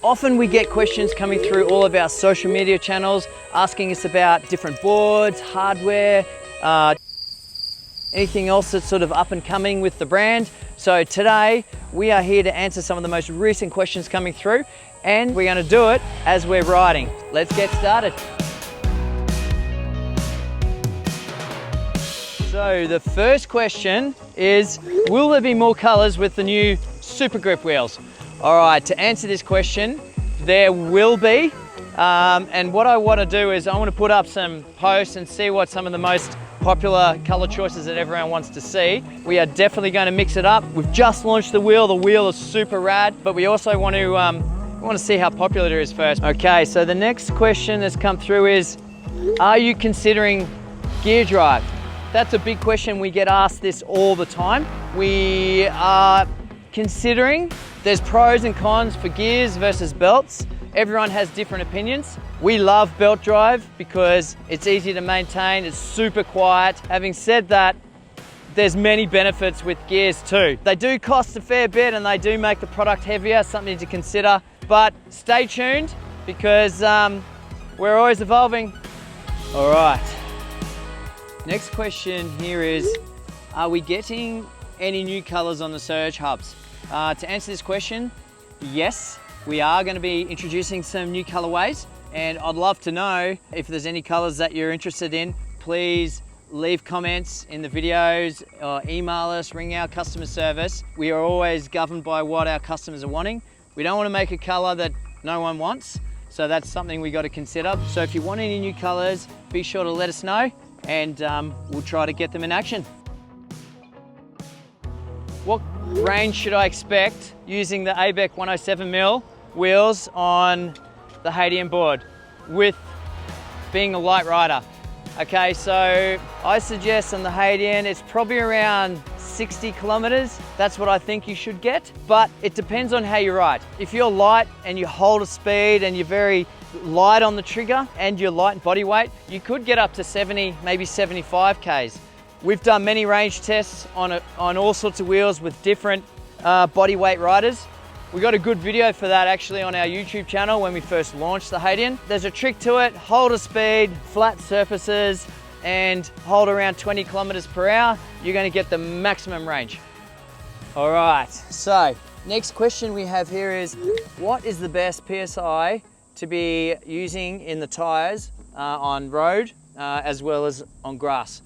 Often we get questions coming through all of our social media channels asking us about different boards, hardware, anything else that's sort of up and coming with the brand. So today we are here to answer some of the most recent questions coming through, and we're going to do it as we're riding. Let's get started. So the first question is, will there be more colors with the new Supergrip wheels? All right, to answer this question, there will be. And what I want to do is I want to put up some posts and see what some of the most popular color choices that everyone wants to see. We are definitely going to mix it up. We've just launched the wheel. The wheel is super rad, but we also want to see how popular it is first. Okay, so the next question that's come through is, are you considering gear drive? That's a big question. We get asked this all the time. We are considering. There's pros and cons for gears versus belts. Everyone has different opinions. We love belt drive because it's easy to maintain, it's super quiet. Having said that, there's many benefits with gears too. They do cost a fair bit and they do make the product heavier, something to consider. But stay tuned because we're always evolving. All right. Next question here is, are we getting any new colors on the Surge hubs? To answer this question, yes, we are going to be introducing some new colorways, and I'd love to know if there's any colors that you're interested in. Please leave comments in the videos or email us, ring our customer service. We are always governed by what our customers are wanting. We don't want to make a color that no one wants, so that's something we got to consider. So if you want any new colors, be sure to let us know, and we'll try to get them in action. What range should I expect using the ABEC 107mm wheels on the Hadean board with being a light rider? Okay, so I suggest on the Hadean it's probably around 60 kilometers. That's what I think you should get, but it depends on how you ride. If you're light and you hold a speed and you're very light on the trigger and you're light in body weight, you could get up to 70, maybe 75 Ks. We've done many range tests on all sorts of wheels with different body weight riders. We got a good video for that actually on our YouTube channel when we first launched the Hadean. There's a trick to it: hold a speed, flat surfaces, and hold around 20 kilometers per hour. You're going to get the maximum range. All right, so next question we have here is, what is the best PSI to be using in the tires on road as well as on grass?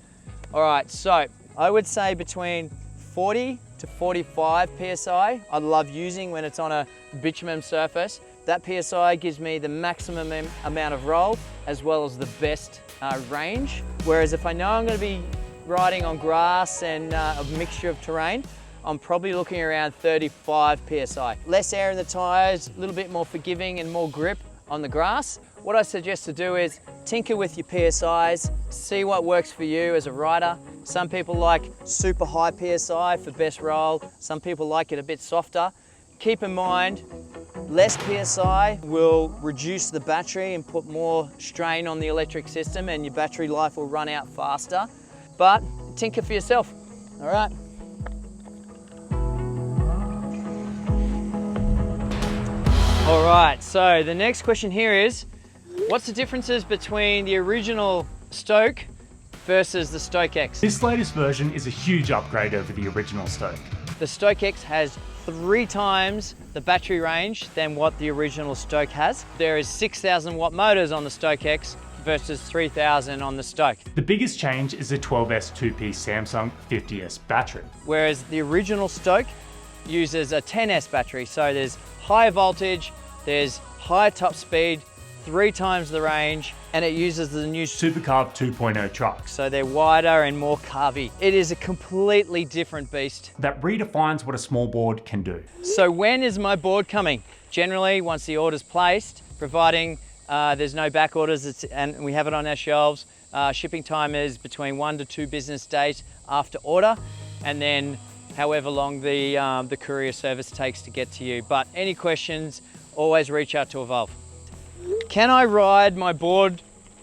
All right, so I would say between 40 to 45 PSI I love using when it's on a bitumen surface. That PSI gives me the maximum amount of roll as well as the best range. Whereas if I know I'm going to be riding on grass and a mixture of terrain, I'm probably looking around 35 PSI. Less air in the tires, a little bit more forgiving and more grip on the grass. What I suggest to do is tinker with your PSIs, see what works for you as a rider. Some people like super high PSI for best roll. Some people like it a bit softer. Keep in mind, less PSI will reduce the battery and put more strain on the electric system, and your battery life will run out faster. But tinker for yourself, all right? All right, so the next question here is, what's the differences between the original Stoke versus the Stoke X? This latest version is a huge upgrade over the original Stoke. The Stoke X has 3 times the battery range than what the original Stoke has. There is 6,000 watt motors on the Stoke X versus 3,000 on the Stoke. The biggest change is the 12S 2P Samsung 50S battery. Whereas the original Stoke uses a 10S battery, so there's higher voltage, there's higher top speed, 3 times the range, and it uses the new Supercarb 2.0 trucks. So they're wider and more carvy. It is a completely different beast. That redefines what a small board can do. So when is my board coming? Generally, once the order's placed, providing there's no back orders and we have it on our shelves, shipping time is between 1 to 2 business days after order, and then however long the courier service takes to get to you. But any questions, always reach out to Evolve. Can I ride my board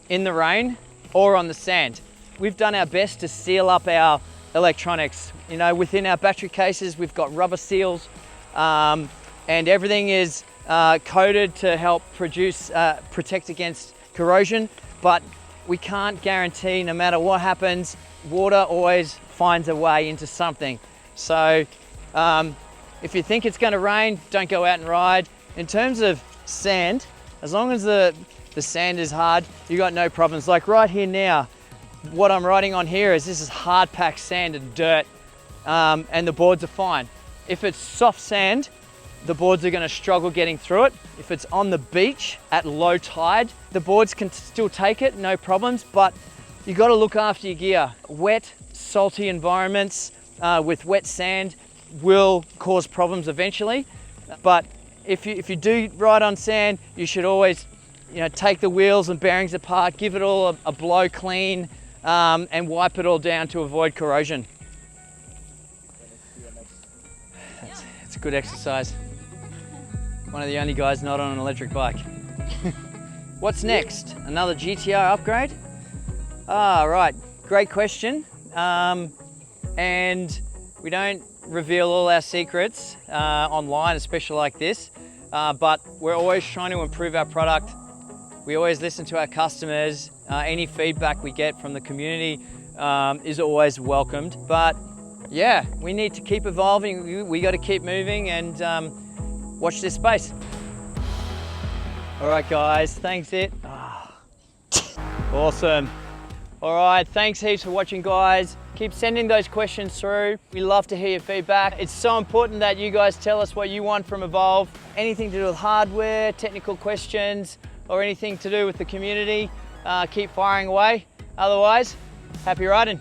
in the rain or on the sand? We've done our best to seal up our electronics. You know, within our battery cases, we've got rubber seals and everything is coated to help protect against corrosion, but we can't guarantee, no matter what happens, water always finds a way into something. So if you think it's going to rain, don't go out and ride. In terms of sand, as long as the sand is hard, you got no problems. Like right here now, what I'm riding on here this is hard packed sand and dirt, and the boards are fine. If it's soft sand, the boards are going to struggle getting through it. If it's on the beach at low tide, the boards can still take it, no problems, but you got to look after your gear. Wet, salty environments with wet sand will cause problems eventually, but if you do ride on sand, you should always take the wheels and bearings apart, give it all a blow clean, and wipe it all down to avoid corrosion. It's a good exercise. One of the only guys not on an electric bike. What's next? Another GTR upgrade? Right, great question. And we don't reveal all our secrets online, especially like this, but we're always trying to improve our product. We always listen to our customers. Any feedback we get from the community is always welcomed. But yeah, we need to keep evolving. We got to keep moving and watch this space. All right, guys, thanks it. Awesome. All right, thanks heaps for watching, guys. Keep sending those questions through. We love to hear your feedback. It's so important that you guys tell us what you want from Evolve. Anything to do with hardware, technical questions, or anything to do with the community, keep firing away. Otherwise, happy riding.